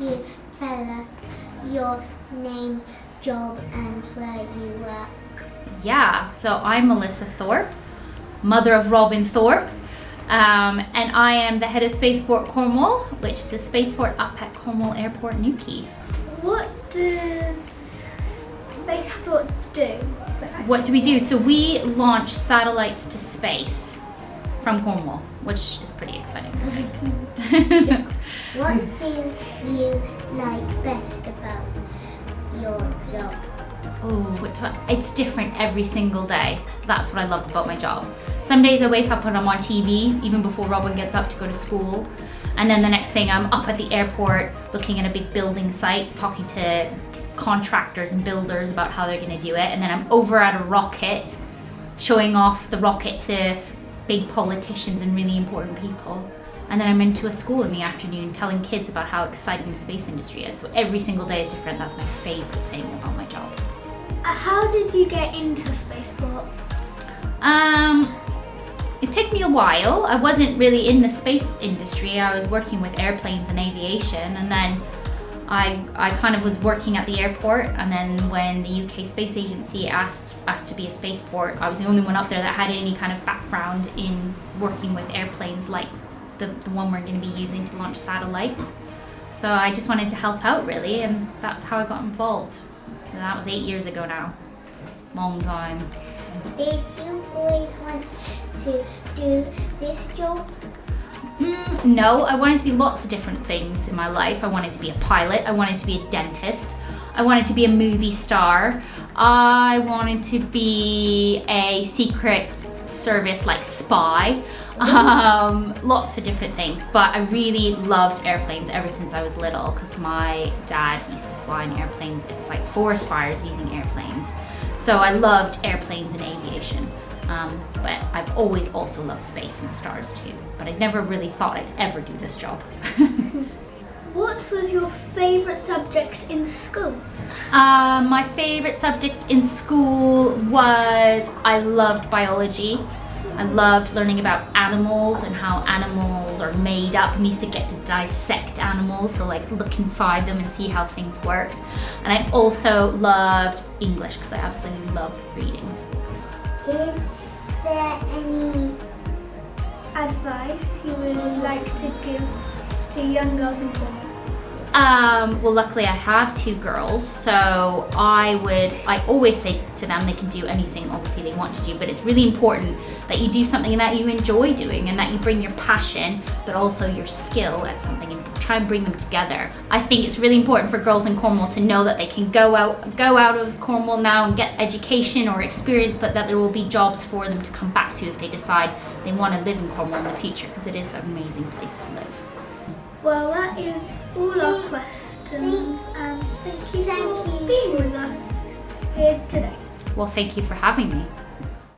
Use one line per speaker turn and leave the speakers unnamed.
you tell us your name, job, and where you work?
Yeah, so I'm Melissa Thorpe, mother of Robyn Thorpe, and I am the head of Spaceport Cornwall, which is the spaceport up at Cornwall Airport, Newquay.
What does Spaceport do?
What do we do? So we launch satellites to space from Cornwall, which is pretty exciting.
What do you like best about your job?
It's different every single day. That's what I love about my job. Some days I wake up and I'm on TV, even before Robyn gets up to go to school. And then the next thing I'm up at the airport looking at a big building site, talking to contractors and builders about how they're gonna do it. And then I'm over at a rocket, showing off the rocket to big politicians and really important people. And then I'm into a school in the afternoon telling kids about how exciting the space industry is. So every single day is different. That's my favorite thing about my job.
How did you get into Spaceport?
It took me a while. I wasn't really in the space industry. I was working with airplanes and aviation, and then I kind of was working at the airport, and then when the UK Space Agency asked us to be a spaceport, I was the only one up there that had any kind of background in working with airplanes like the one we're going to be using to launch satellites. So I just wanted to help out really, and that's how I got involved. So that was 8 years ago now. Long time.
Did you always want to do this job?
No, I wanted to be lots of different things in my life. I wanted to be a pilot, I wanted to be a dentist, I wanted to be a movie star, I wanted to be a secret service like spy, lots of different things. But I really loved airplanes ever since I was little, because my dad used to fly in airplanes and fight forest fires using airplanes. So I loved airplanes and aviation. But I've always also loved space and stars too. But I never really thought I'd ever do this job.
What was your favourite subject in school?
My favourite subject in school was, I loved biology. I loved learning about animals and how animals are made up, and used to get to dissect animals, so like look inside them and see how things worked. And I also loved English because I absolutely love reading.
Is there any
Advice you would like to give to young girls in Cornwall?
Well, luckily I have 2 girls, so I always say to them they can do anything obviously they want to do, but it's really important that you do something that you enjoy doing and that you bring your passion but also your skill at something and try and bring them together. I think it's really important for girls in Cornwall to know that they can go out of Cornwall now and get education or experience, but that there will be jobs for them to come back to if they decide they want to live in Cornwall in the future, because it is an amazing place to live.
Well, that is all our questions, and thank you for being with us here today.
Well, thank you for having me.